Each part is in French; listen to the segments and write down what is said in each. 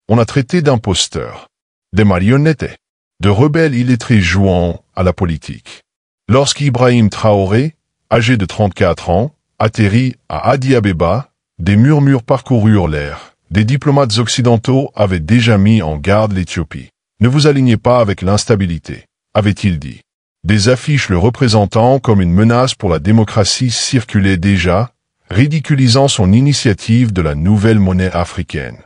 on a traité d'imposteurs, des marionnettes, de rebelles illettrés jouant à la politique. Lorsqu'Ibrahim Traoré, âgé de 34 ans, atterrit à Addis Abeba, des murmures parcoururent l'air. Des diplomates occidentaux avaient déjà mis en garde l'Éthiopie. Ne vous alignez pas avec l'instabilité, avait-il dit. Des affiches le représentant comme une menace pour la démocratie circulaient déjà, ridiculisant son initiative de la nouvelle monnaie africaine.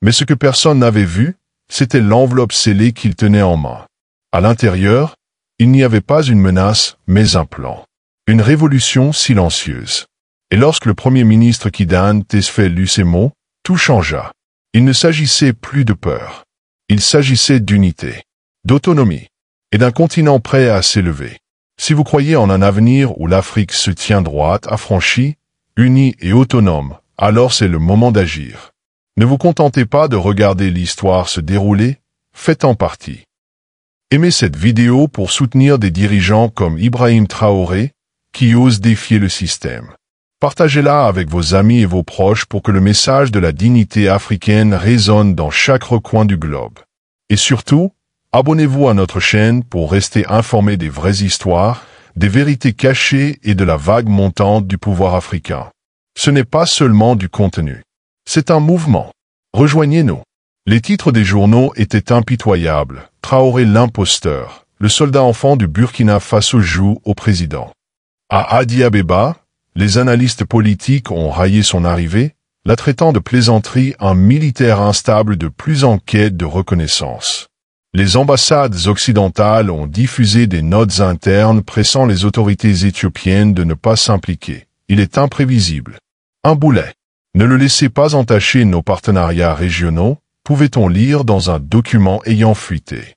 Mais ce que personne n'avait vu, c'était l'enveloppe scellée qu'il tenait en main. À l'intérieur, il n'y avait pas une menace, mais un plan. Une révolution silencieuse. Et lorsque le Premier ministre Kidan Tesfaye lut ces mots, tout changea. Il ne s'agissait plus de peur. Il s'agissait d'unité, d'autonomie, et d'un continent prêt à s'élever. Si vous croyez en un avenir où l'Afrique se tient droite, affranchie, unie et autonome, alors c'est le moment d'agir. Ne vous contentez pas de regarder l'histoire se dérouler, faites en partie. Aimez cette vidéo pour soutenir des dirigeants comme Ibrahim Traoré, qui osent défier le système. Partagez-la avec vos amis et vos proches pour que le message de la dignité africaine résonne dans chaque recoin du globe. Et surtout, abonnez-vous à notre chaîne pour rester informé des vraies histoires, des vérités cachées et de la vague montante du pouvoir africain. Ce n'est pas seulement du contenu. C'est un mouvement. Rejoignez-nous. Les titres des journaux étaient impitoyables. Traoré l'imposteur. Le soldat enfant du Burkina Faso joue au président. À Addis Abeba, les analystes politiques ont raillé son arrivée, la traitant de plaisanterie, un militaire instable de plus en quête de reconnaissance. Les ambassades occidentales ont diffusé des notes internes pressant les autorités éthiopiennes de ne pas s'impliquer. Il est imprévisible. Un boulet. Ne le laissez pas entacher nos partenariats régionaux, pouvait-on lire dans un document ayant fuité.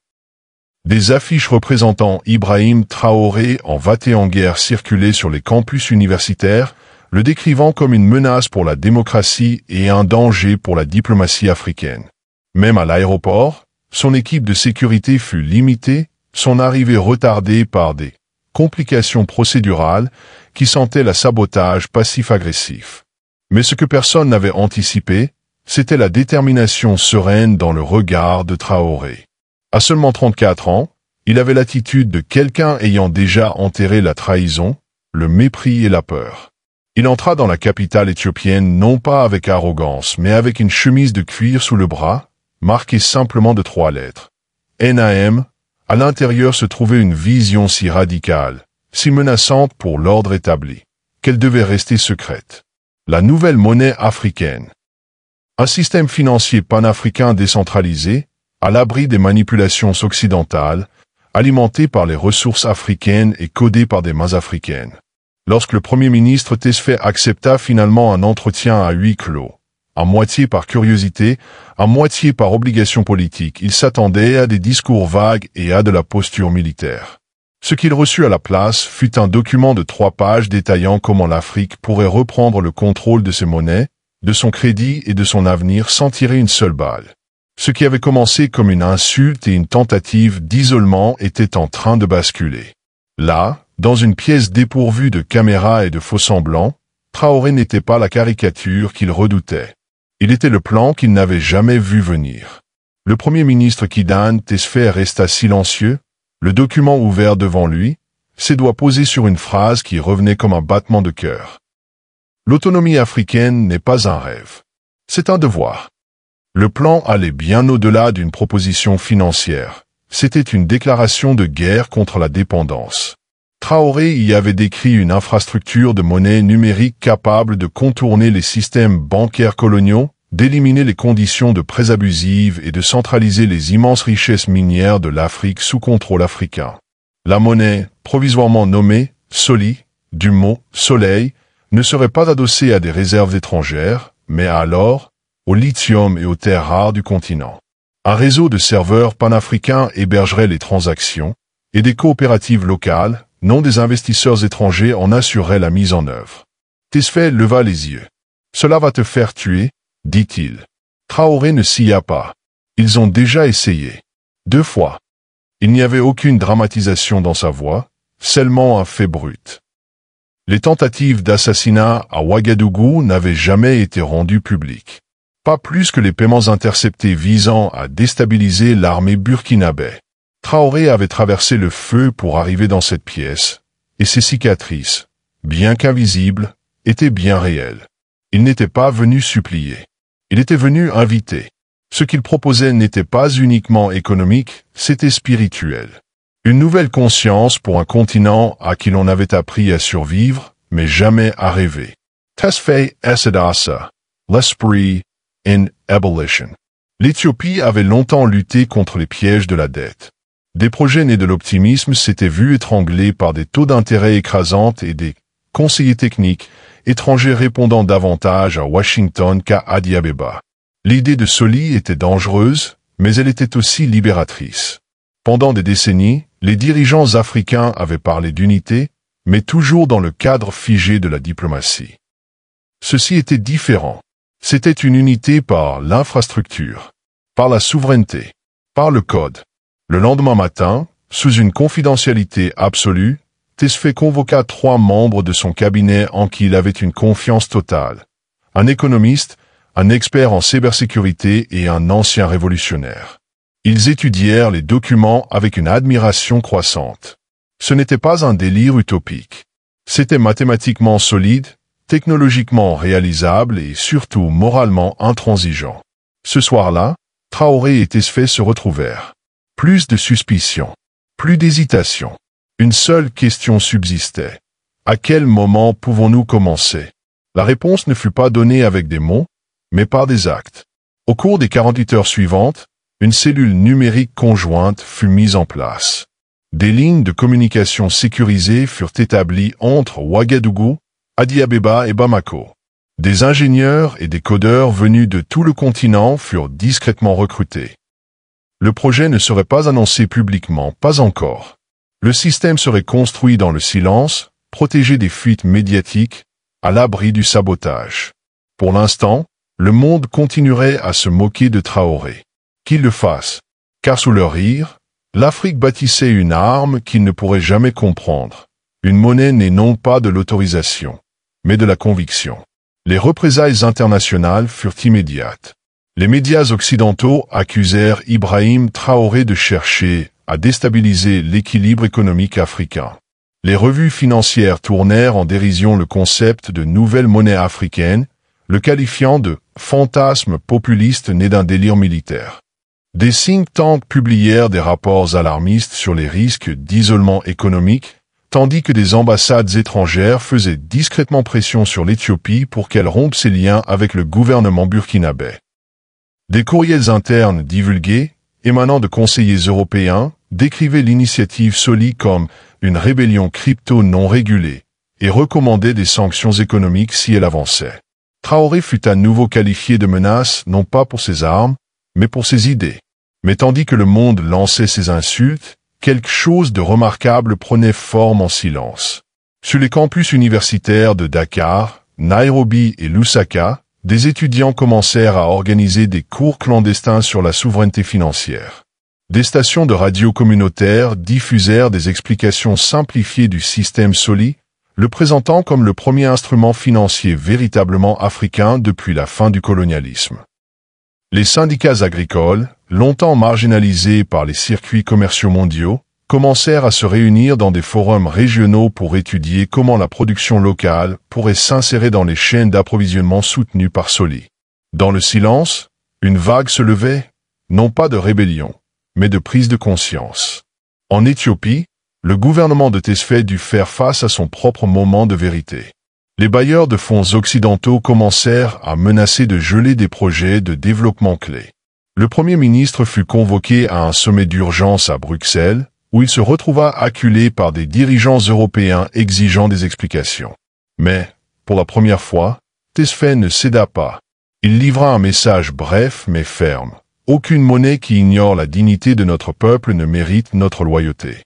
Des affiches représentant Ibrahim Traoré en va-t-en-guerre circulaient sur les campus universitaires, le décrivant comme une menace pour la démocratie et un danger pour la diplomatie africaine. Même à l'aéroport, son équipe de sécurité fut limitée, son arrivée retardée par des complications procédurales qui sentaient le sabotage passif-agressif. Mais ce que personne n'avait anticipé, c'était la détermination sereine dans le regard de Traoré. À seulement 34 ans, il avait l'attitude de quelqu'un ayant déjà enterré la trahison, le mépris et la peur. Il entra dans la capitale éthiopienne non pas avec arrogance, mais avec une chemise de cuir sous le bras, marquée simplement de 3 lettres. NAM, à l'intérieur se trouvait une vision si radicale, si menaçante pour l'ordre établi, qu'elle devait rester secrète. La nouvelle monnaie africaine. Un système financier panafricain décentralisé, à l'abri des manipulations occidentales, alimenté par les ressources africaines et codé par des mains africaines. Lorsque le Premier ministre Tesfaye accepta finalement un entretien à huis clos, à moitié par curiosité, à moitié par obligation politique, il s'attendait à des discours vagues et à de la posture militaire. Ce qu'il reçut à la place fut un document de 3 pages détaillant comment l'Afrique pourrait reprendre le contrôle de ses monnaies, de son crédit et de son avenir sans tirer une seule balle. Ce qui avait commencé comme une insulte et une tentative d'isolement était en train de basculer. Là, dans une pièce dépourvue de caméras et de faux-semblants, Traoré n'était pas la caricature qu'il redoutait. Il était le plan qu'il n'avait jamais vu venir. Le Premier ministre Kidan Tesfaye resta silencieux, le document ouvert devant lui, ses doigts posés sur une phrase qui revenait comme un battement de cœur. L'autonomie africaine n'est pas un rêve. C'est un devoir. Le plan allait bien au-delà d'une proposition financière. C'était une déclaration de guerre contre la dépendance. Traoré y avait décrit une infrastructure de monnaie numérique capable de contourner les systèmes bancaires coloniaux, d'éliminer les conditions de prêts abusives et de centraliser les immenses richesses minières de l'Afrique sous contrôle africain. La monnaie, provisoirement nommée Soli, du mot soleil, ne serait pas adossée à des réserves étrangères, mais alors au lithium et aux terres rares du continent. Un réseau de serveurs panafricains hébergerait les transactions, et des coopératives locales, non des investisseurs étrangers, en assuraient la mise en œuvre. Tesfaye leva les yeux. « Cela va te faire tuer », dit-il. Traoré ne s'y pas. Ils ont déjà essayé. 2 fois. Il n'y avait aucune dramatisation dans sa voix, seulement un fait brut. Les tentatives d'assassinat à Ouagadougou n'avaient jamais été rendues publiques. Pas plus que les paiements interceptés visant à déstabiliser l'armée burkinabé. Traoré avait traversé le feu pour arriver dans cette pièce, et ses cicatrices, bien qu'invisibles, étaient bien réelles. Il n'était pas venu supplier. Il était venu inviter. Ce qu'il proposait n'était pas uniquement économique, c'était spirituel. Une nouvelle conscience pour un continent à qui l'on avait appris à survivre, mais jamais à rêver. Tesfaye Esadassa, l'esprit in ebullition. L'Éthiopie avait longtemps lutté contre les pièges de la dette. Des projets nés de l'optimisme s'étaient vus étranglés par des taux d'intérêt écrasants et des conseillers techniques étrangers répondant davantage à Washington qu'à Addis Abeba. L'idée de Soli était dangereuse, mais elle était aussi libératrice. Pendant des décennies, les dirigeants africains avaient parlé d'unité, mais toujours dans le cadre figé de la diplomatie. Ceci était différent. C'était une unité par l'infrastructure, par la souveraineté, par le code. Le lendemain matin, sous une confidentialité absolue, Tesfaye convoqua 3 membres de son cabinet en qui il avait une confiance totale. Un économiste, un expert en cybersécurité et un ancien révolutionnaire. Ils étudièrent les documents avec une admiration croissante. Ce n'était pas un délire utopique. C'était mathématiquement solide, technologiquement réalisable et surtout moralement intransigeant. Ce soir-là, Traoré et Tesfaye se retrouvèrent. Plus de suspicion, plus d'hésitation. Une seule question subsistait. À quel moment pouvons-nous commencer? La réponse ne fut pas donnée avec des mots, mais par des actes. Au cours des 48 heures suivantes, une cellule numérique conjointe fut mise en place. Des lignes de communication sécurisées furent établies entre Ouagadougou, Addis Abeba et Bamako. Des ingénieurs et des codeurs venus de tout le continent furent discrètement recrutés. Le projet ne serait pas annoncé publiquement, pas encore. Le système serait construit dans le silence, protégé des fuites médiatiques, à l'abri du sabotage. Pour l'instant, le monde continuerait à se moquer de Traoré. Qu'il le fasse, car sous leur rire, l'Afrique bâtissait une arme qu'ils ne pourraient jamais comprendre. Une monnaie née non pas de l'autorisation, mais de la conviction. Les représailles internationales furent immédiates. Les médias occidentaux accusèrent Ibrahim Traoré de chercher à déstabiliser l'équilibre économique africain. Les revues financières tournèrent en dérision le concept de nouvelle monnaie africaine, le qualifiant de fantasme populiste né d'un délire militaire. Des think tanks publièrent des rapports alarmistes sur les risques d'isolement économique, tandis que des ambassades étrangères faisaient discrètement pression sur l'Éthiopie pour qu'elle rompe ses liens avec le gouvernement burkinabé. Des courriels internes divulgués, émanant de conseillers européens, décrivaient l'initiative Soli comme une rébellion crypto non régulée et recommandaient des sanctions économiques si elle avançait. Traoré fut à nouveau qualifié de menace non pas pour ses armes, mais pour ses idées. Mais tandis que le monde lançait ses insultes, quelque chose de remarquable prenait forme en silence. Sur les campus universitaires de Dakar, Nairobi et Lusaka, des étudiants commencèrent à organiser des cours clandestins sur la souveraineté financière. Des stations de radio communautaires diffusèrent des explications simplifiées du système Soli, le présentant comme le premier instrument financier véritablement africain depuis la fin du colonialisme. Les syndicats agricoles, longtemps marginalisés par les circuits commerciaux mondiaux, commencèrent à se réunir dans des forums régionaux pour étudier comment la production locale pourrait s'insérer dans les chaînes d'approvisionnement soutenues par Soli. Dans le silence, une vague se levait, non pas de rébellion, mais de prise de conscience. En Éthiopie, le gouvernement de Tesfaye dut faire face à son propre moment de vérité. Les bailleurs de fonds occidentaux commencèrent à menacer de geler des projets de développement clés. Le Premier ministre fut convoqué à un sommet d'urgence à Bruxelles, où il se retrouva acculé par des dirigeants européens exigeant des explications. Mais, pour la première fois, Tesfaye ne céda pas. Il livra un message bref mais ferme. Aucune monnaie qui ignore la dignité de notre peuple ne mérite notre loyauté.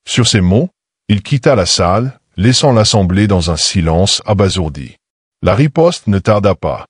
Sur ces mots, il quitta la salle, laissant l'Assemblée dans un silence abasourdi. La riposte ne tarda pas.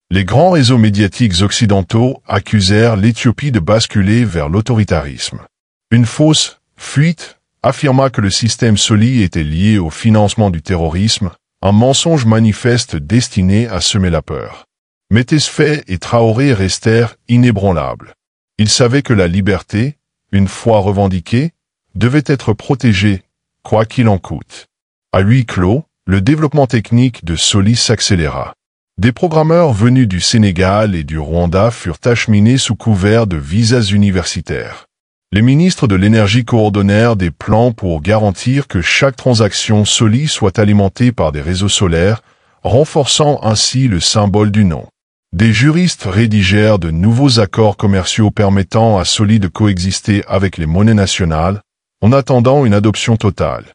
Les grands réseaux médiatiques occidentaux accusèrent l'Éthiopie de basculer vers l'autoritarisme. Une fausse fuite affirma que le système Soli était lié au financement du terrorisme, un mensonge manifeste destiné à semer la peur. Mais Tesfaye et Traoré restèrent inébranlables. Ils savaient que la liberté, une fois revendiquée, devait être protégée, quoi qu'il en coûte. À huis clos, le développement technique de Soli s'accéléra. Des programmeurs venus du Sénégal et du Rwanda furent acheminés sous couvert de visas universitaires. Les ministres de l'énergie coordonnèrent des plans pour garantir que chaque transaction Soli soit alimentée par des réseaux solaires, renforçant ainsi le symbole du nom. Des juristes rédigèrent de nouveaux accords commerciaux permettant à Soli de coexister avec les monnaies nationales, en attendant une adoption totale.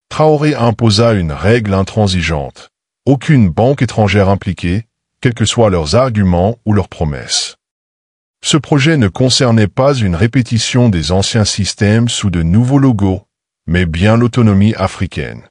Traoré imposa une règle intransigeante. Aucune banque étrangère impliquée, quels que soient leurs arguments ou leurs promesses. Ce projet ne concernait pas une répétition des anciens systèmes sous de nouveaux logos, mais bien l'autonomie africaine.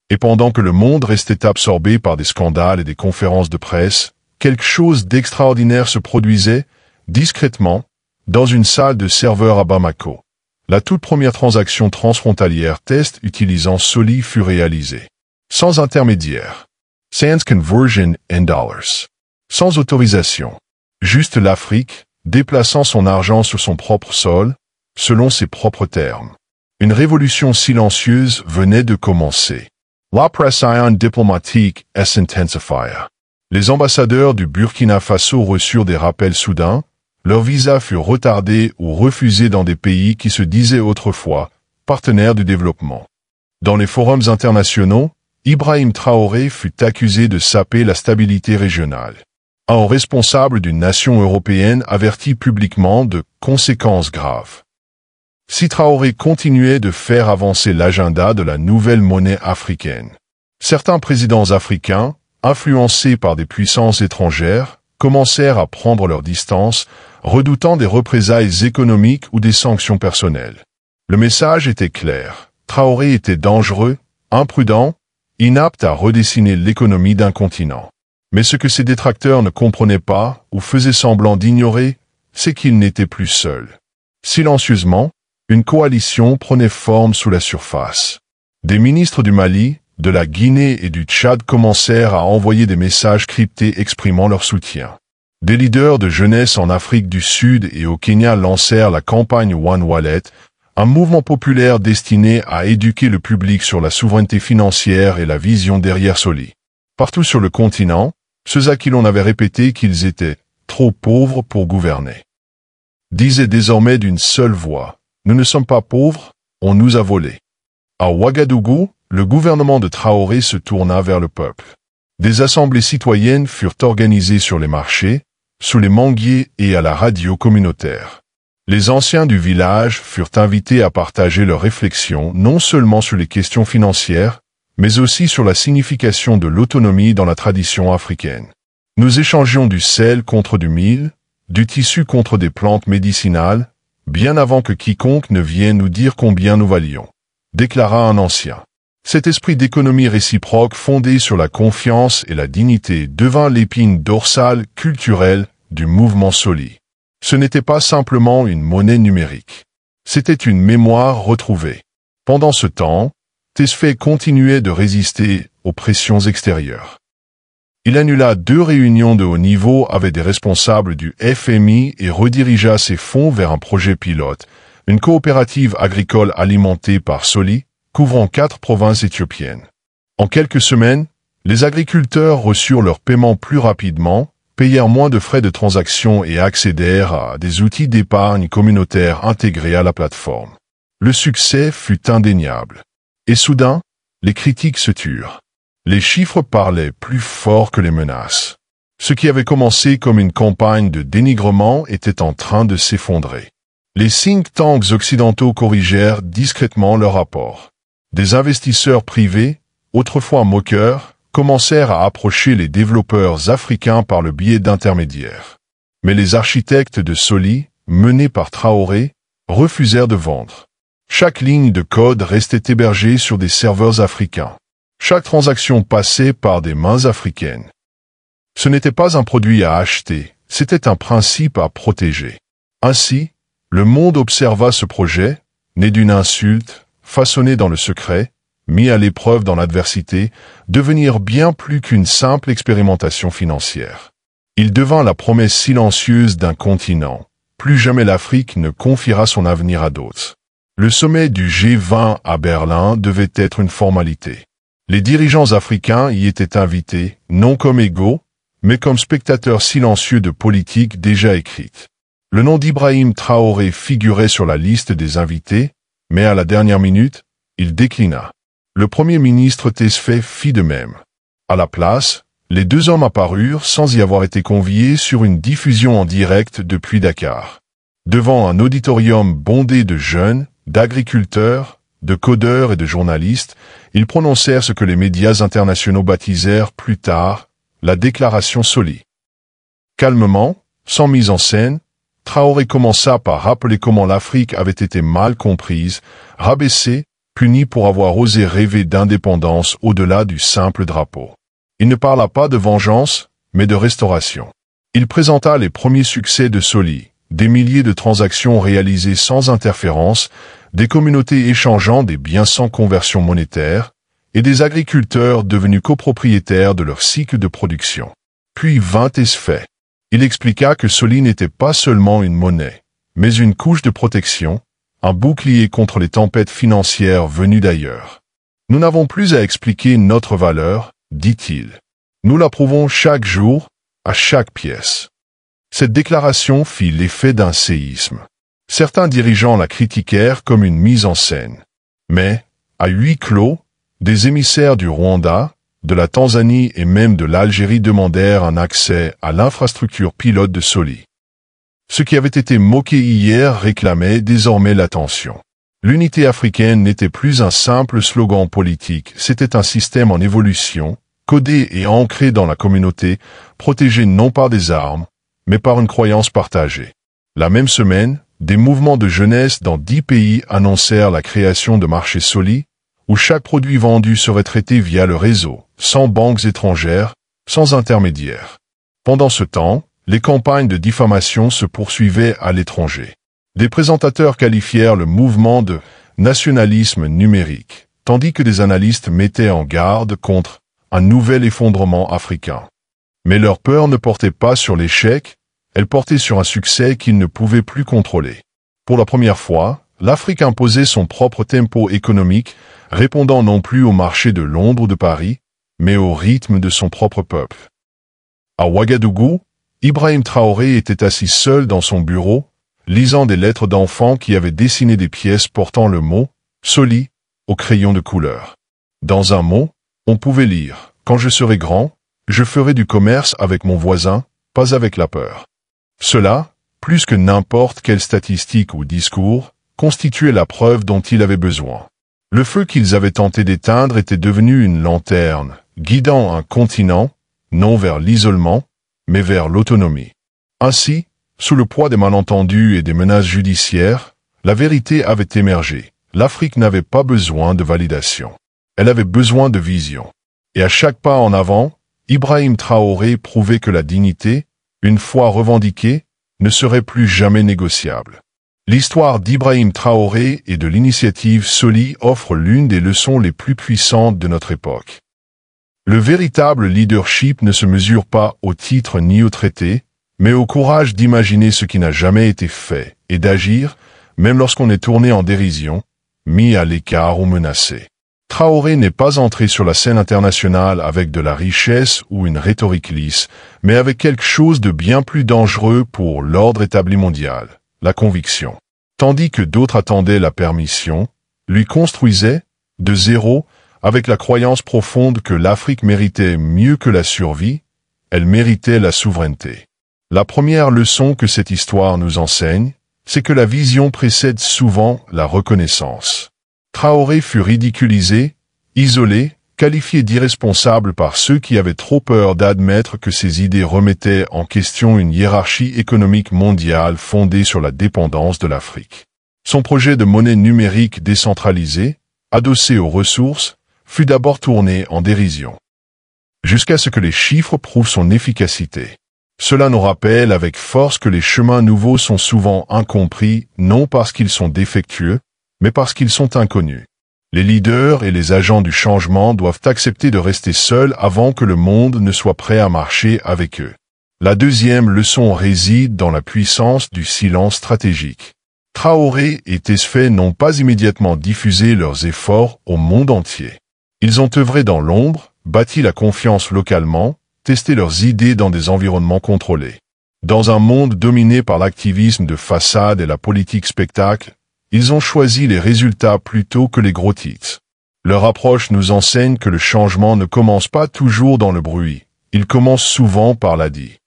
Et pendant que le monde restait absorbé par des scandales et des conférences de presse, quelque chose d'extraordinaire se produisait, discrètement, dans une salle de serveur à Bamako. La toute première transaction transfrontalière test utilisant Soli fut réalisée. Sans intermédiaire. Sans conversion in dollars. Sans autorisation. Juste l'Afrique, déplaçant son argent sur son propre sol, selon ses propres termes. Une révolution silencieuse venait de commencer. La pression diplomatique s'intensifia. Les ambassadeurs du Burkina Faso reçurent des rappels soudains, leurs visas furent retardés ou refusés dans des pays qui se disaient autrefois partenaires du développement. Dans les forums internationaux, Ibrahim Traoré fut accusé de saper la stabilité régionale. Un haut responsable d'une nation européenne avertit publiquement de conséquences graves. Si Traoré continuait de faire avancer l'agenda de la nouvelle monnaie africaine, certains présidents africains, influencés par des puissances étrangères, commencèrent à prendre leur distance, redoutant des représailles économiques ou des sanctions personnelles. Le message était clair. Traoré était dangereux, imprudent, inapte à redessiner l'économie d'un continent. Mais ce que ses détracteurs ne comprenaient pas, ou faisaient semblant d'ignorer, c'est qu'il n'était plus seul. Silencieusement, une coalition prenait forme sous la surface. Des ministres du Mali, de la Guinée et du Tchad commencèrent à envoyer des messages cryptés exprimant leur soutien. Des leaders de jeunesse en Afrique du Sud et au Kenya lancèrent la campagne One Wallet, un mouvement populaire destiné à éduquer le public sur la souveraineté financière et la vision derrière Soli. Partout sur le continent, ceux à qui l'on avait répété qu'ils étaient trop pauvres pour gouverner disaient désormais d'une seule voix « Nous ne sommes pas pauvres, on nous a volés ». À Ouagadougou, le gouvernement de Traoré se tourna vers le peuple. Des assemblées citoyennes furent organisées sur les marchés, sous les manguiers et à la radio communautaire. Les anciens du village furent invités à partager leurs réflexions non seulement sur les questions financières, mais aussi sur la signification de l'autonomie dans la tradition africaine. Nous échangions du sel contre du mil, du tissu contre des plantes médicinales, bien avant que quiconque ne vienne nous dire combien nous valions, déclara un ancien. Cet esprit d'économie réciproque fondé sur la confiance et la dignité devint l'épine dorsale culturelle du mouvement Soli. Ce n'était pas simplement une monnaie numérique. C'était une mémoire retrouvée. Pendant ce temps, Tesfaye continuait de résister aux pressions extérieures. Il annula 2 réunions de haut niveau avec des responsables du FMI et redirigea ses fonds vers un projet pilote, une coopérative agricole alimentée par Soli, couvrant 4 provinces éthiopiennes. En quelques semaines, les agriculteurs reçurent leurs paiements plus rapidement, payèrent moins de frais de transaction et accédèrent à des outils d'épargne communautaire intégrés à la plateforme. Le succès fut indéniable. Et soudain, les critiques se turent. Les chiffres parlaient plus fort que les menaces. Ce qui avait commencé comme une campagne de dénigrement était en train de s'effondrer. Les think tanks occidentaux corrigèrent discrètement leur rapport. Des investisseurs privés, autrefois moqueurs, commencèrent à approcher les développeurs africains par le biais d'intermédiaires. Mais les architectes de Soli, menés par Traoré, refusèrent de vendre. Chaque ligne de code restait hébergée sur des serveurs africains. Chaque transaction passait par des mains africaines. Ce n'était pas un produit à acheter, c'était un principe à protéger. Ainsi, le monde observa ce projet, né d'une insulte, façonné dans le secret, mis à l'épreuve dans l'adversité, devenir bien plus qu'une simple expérimentation financière. Il devint la promesse silencieuse d'un continent. Plus jamais l'Afrique ne confiera son avenir à d'autres. Le sommet du G20 à Berlin devait être une formalité. Les dirigeants africains y étaient invités, non comme égaux, mais comme spectateurs silencieux de politiques déjà écrites. Le nom d'Ibrahim Traoré figurait sur la liste des invités, mais à la dernière minute, il déclina. Le Premier ministre Tesfaye fit de même. À la place, les deux hommes apparurent sans y avoir été conviés sur une diffusion en direct depuis Dakar. Devant un auditorium bondé de jeunes, d'agriculteurs, de codeurs et de journalistes, ils prononcèrent ce que les médias internationaux baptisèrent plus tard la déclaration Soli. Calmement, sans mise en scène, Traoré commença par rappeler comment l'Afrique avait été mal comprise, rabaissée, punie pour avoir osé rêver d'indépendance au-delà du simple drapeau. Il ne parla pas de vengeance, mais de restauration. Il présenta les premiers succès de Soli, des milliers de transactions réalisées sans interférence, des communautés échangeant des biens sans conversion monétaire, et des agriculteurs devenus copropriétaires de leur cycle de production. Puis vint Tesfaye. Il expliqua que Soli n'était pas seulement une monnaie, mais une couche de protection, un bouclier contre les tempêtes financières venues d'ailleurs. Nous n'avons plus à expliquer notre valeur, dit-il. Nous la prouvons chaque jour, à chaque pièce. Cette déclaration fit l'effet d'un séisme. Certains dirigeants la critiquèrent comme une mise en scène. Mais, à huis clos, des émissaires du Rwanda, de la Tanzanie et même de l'Algérie demandèrent un accès à l'infrastructure pilote de Soli. Ce qui avait été moqué hier réclamait désormais l'attention. L'unité africaine n'était plus un simple slogan politique, c'était un système en évolution, codé et ancré dans la communauté, protégé non par des armes, mais par une croyance partagée. La même semaine, des mouvements de jeunesse dans 10 pays annoncèrent la création de marchés Soli, où chaque produit vendu serait traité via le réseau, sans banques étrangères, sans intermédiaires. Pendant ce temps, les campagnes de diffamation se poursuivaient à l'étranger. Des présentateurs qualifièrent le mouvement de nationalisme numérique, tandis que des analystes mettaient en garde contre un nouvel effondrement africain. Mais leur peur ne portait pas sur l'échec, elle portait sur un succès qu'ils ne pouvaient plus contrôler. Pour la première fois, l'Afrique imposait son propre tempo économique, répondant non plus au marché de Londres ou de Paris, mais au rythme de son propre peuple. À Ouagadougou, Ibrahim Traoré était assis seul dans son bureau, lisant des lettres d'enfants qui avaient dessiné des pièces portant le mot « Soli » au crayon de couleur. Dans un mot, on pouvait lire « Quand je serai grand, je ferai du commerce avec mon voisin, pas avec la peur ». Cela, plus que n'importe quelle statistique ou discours, constituait la preuve dont il avait besoin. Le feu qu'ils avaient tenté d'éteindre était devenu une lanterne, guidant un continent, non vers l'isolement, mais vers l'autonomie. Ainsi, sous le poids des malentendus et des menaces judiciaires, la vérité avait émergé. L'Afrique n'avait pas besoin de validation. Elle avait besoin de vision. Et à chaque pas en avant, Ibrahim Traoré prouvait que la dignité, une fois revendiquée, ne serait plus jamais négociable. L'histoire d'Ibrahim Traoré et de l'initiative Soli offre l'une des leçons les plus puissantes de notre époque. Le véritable leadership ne se mesure pas au titre ni au traité, mais au courage d'imaginer ce qui n'a jamais été fait et d'agir, même lorsqu'on est tourné en dérision, mis à l'écart ou menacé. Traoré n'est pas entré sur la scène internationale avec de la richesse ou une rhétorique lisse, mais avec quelque chose de bien plus dangereux pour l'ordre établi mondial, la conviction. Tandis que d'autres attendaient la permission, lui construisaient, de zéro, avec la croyance profonde que l'Afrique méritait mieux que la survie, elle méritait la souveraineté. La première leçon que cette histoire nous enseigne, c'est que la vision précède souvent la reconnaissance. Traoré fut ridiculisé, isolé, qualifié d'irresponsable par ceux qui avaient trop peur d'admettre que ses idées remettaient en question une hiérarchie économique mondiale fondée sur la dépendance de l'Afrique. Son projet de monnaie numérique décentralisée, adossé aux ressources, fut d'abord tourné en dérision. Jusqu'à ce que les chiffres prouvent son efficacité. Cela nous rappelle avec force que les chemins nouveaux sont souvent incompris, non parce qu'ils sont défectueux, mais parce qu'ils sont inconnus. Les leaders et les agents du changement doivent accepter de rester seuls avant que le monde ne soit prêt à marcher avec eux. La deuxième leçon réside dans la puissance du silence stratégique. Traoré et Tesfaye n'ont pas immédiatement diffusé leurs efforts au monde entier. Ils ont œuvré dans l'ombre, bâti la confiance localement, testé leurs idées dans des environnements contrôlés. Dans un monde dominé par l'activisme de façade et la politique spectacle, ils ont choisi les résultats plutôt que les gros titres. Leur approche nous enseigne que le changement ne commence pas toujours dans le bruit, il commence souvent par la dit.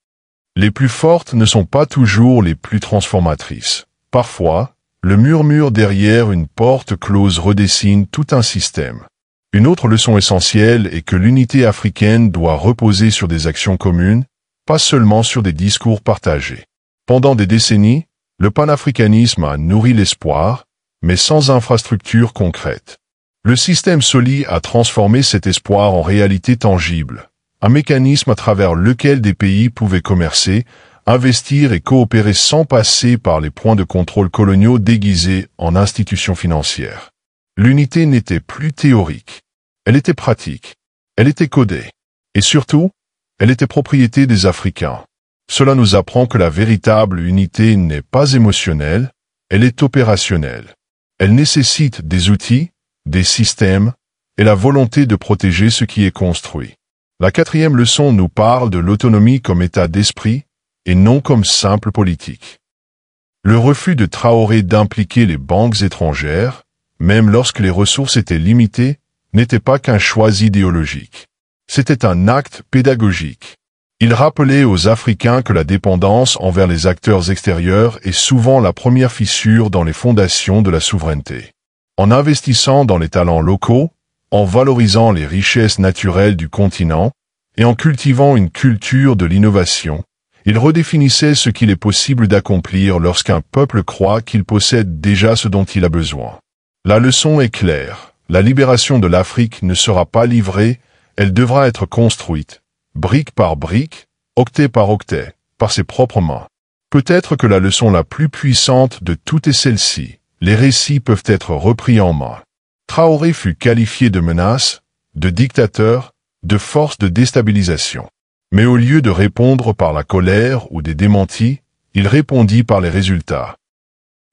Les plus fortes ne sont pas toujours les plus transformatrices. Parfois, le murmure derrière une porte close redessine tout un système. Une autre leçon essentielle est que l'unité africaine doit reposer sur des actions communes, pas seulement sur des discours partagés. Pendant des décennies, le panafricanisme a nourri l'espoir, mais sans infrastructure concrète. Le système Soli a transformé cet espoir en réalité tangible, un mécanisme à travers lequel des pays pouvaient commercer, investir et coopérer sans passer par les points de contrôle coloniaux déguisés en institutions financières. L'unité n'était plus théorique. Elle était pratique. Elle était codée. Et surtout, elle était propriété des Africains. Cela nous apprend que la véritable unité n'est pas émotionnelle, elle est opérationnelle. Elle nécessite des outils, des systèmes et la volonté de protéger ce qui est construit. La quatrième leçon nous parle de l'autonomie comme état d'esprit et non comme simple politique. Le refus de Traoré d'impliquer les banques étrangères, même lorsque les ressources étaient limitées, n'était pas qu'un choix idéologique. C'était un acte pédagogique. Il rappelait aux Africains que la dépendance envers les acteurs extérieurs est souvent la première fissure dans les fondations de la souveraineté. En investissant dans les talents locaux, en valorisant les richesses naturelles du continent et en cultivant une culture de l'innovation, il redéfinissait ce qu'il est possible d'accomplir lorsqu'un peuple croit qu'il possède déjà ce dont il a besoin. La leçon est claire, la libération de l'Afrique ne sera pas livrée, elle devra être construite, brique par brique, octet par octet, par ses propres mains. Peut-être que la leçon la plus puissante de toutes est celle-ci, les récits peuvent être repris en main. Traoré fut qualifié de menace, de dictateur, de force de déstabilisation. Mais au lieu de répondre par la colère ou des démentis, il répondit par les résultats.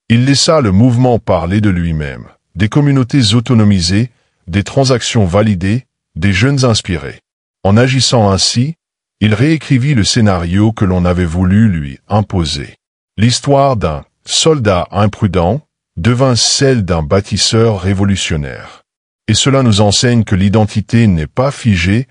Il laissa le mouvement parler de lui-même, des communautés autonomisées, des transactions validées, des jeunes inspirés. En agissant ainsi, il réécrivit le scénario que l'on avait voulu lui imposer. L'histoire d'un soldat imprudent devint celle d'un bâtisseur révolutionnaire. Et cela nous enseigne que l'identité n'est pas figée,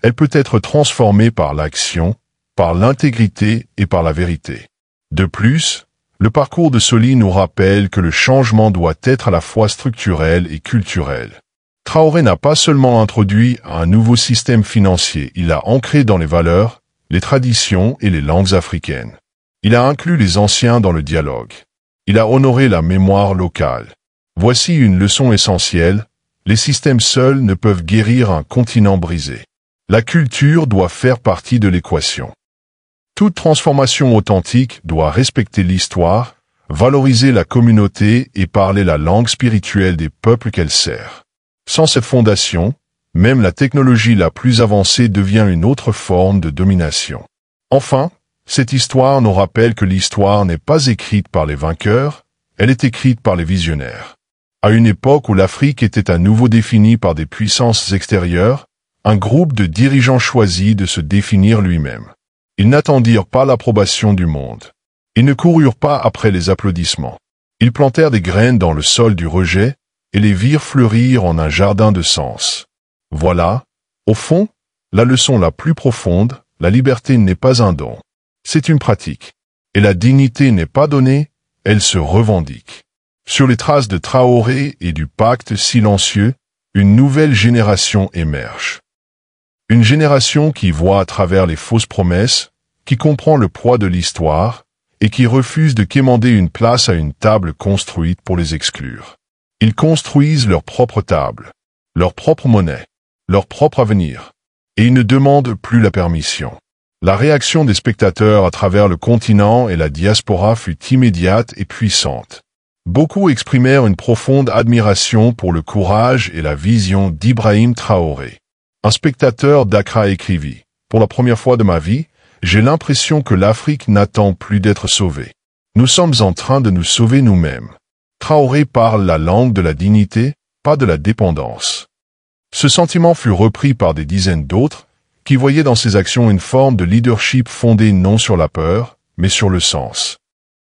elle peut être transformée par l'action, par l'intégrité et par la vérité. De plus, le parcours de Soli nous rappelle que le changement doit être à la fois structurel et culturel. Traoré n'a pas seulement introduit un nouveau système financier, il l'a ancré dans les valeurs, les traditions et les langues africaines. Il a inclus les anciens dans le dialogue. Il a honoré la mémoire locale. Voici une leçon essentielle, les systèmes seuls ne peuvent guérir un continent brisé. La culture doit faire partie de l'équation. Toute transformation authentique doit respecter l'histoire, valoriser la communauté et parler la langue spirituelle des peuples qu'elle sert. Sans cette fondation, même la technologie la plus avancée devient une autre forme de domination. Enfin, cette histoire nous rappelle que l'histoire n'est pas écrite par les vainqueurs, elle est écrite par les visionnaires. À une époque où l'Afrique était à nouveau définie par des puissances extérieures, un groupe de dirigeants choisit de se définir lui-même. Ils n'attendirent pas l'approbation du monde. Ils ne coururent pas après les applaudissements. Ils plantèrent des graines dans le sol du rejet et les virent fleurir en un jardin de sens. Voilà, au fond, la leçon la plus profonde, la liberté n'est pas un don. C'est une pratique. Et la dignité n'est pas donnée, elle se revendique. Sur les traces de Traoré et du pacte silencieux, une nouvelle génération émerge. Une génération qui voit à travers les fausses promesses, qui comprend le poids de l'histoire et qui refuse de quémander une place à une table construite pour les exclure. Ils construisent leur propre table, leur propre monnaie, leur propre avenir, et ils ne demandent plus la permission. La réaction des spectateurs à travers le continent et la diaspora fut immédiate et puissante. Beaucoup exprimèrent une profonde admiration pour le courage et la vision d'Ibrahim Traoré. Un spectateur d'Accra écrivit « Pour la première fois de ma vie, J'ai l'impression que l'Afrique n'attend plus d'être sauvée. Nous sommes en train de nous sauver nous-mêmes. Traoré parle la langue de la dignité, pas de la dépendance. Ce sentiment fut repris par des dizaines d'autres, qui voyaient dans ses actions une forme de leadership fondée non sur la peur, mais sur le sens.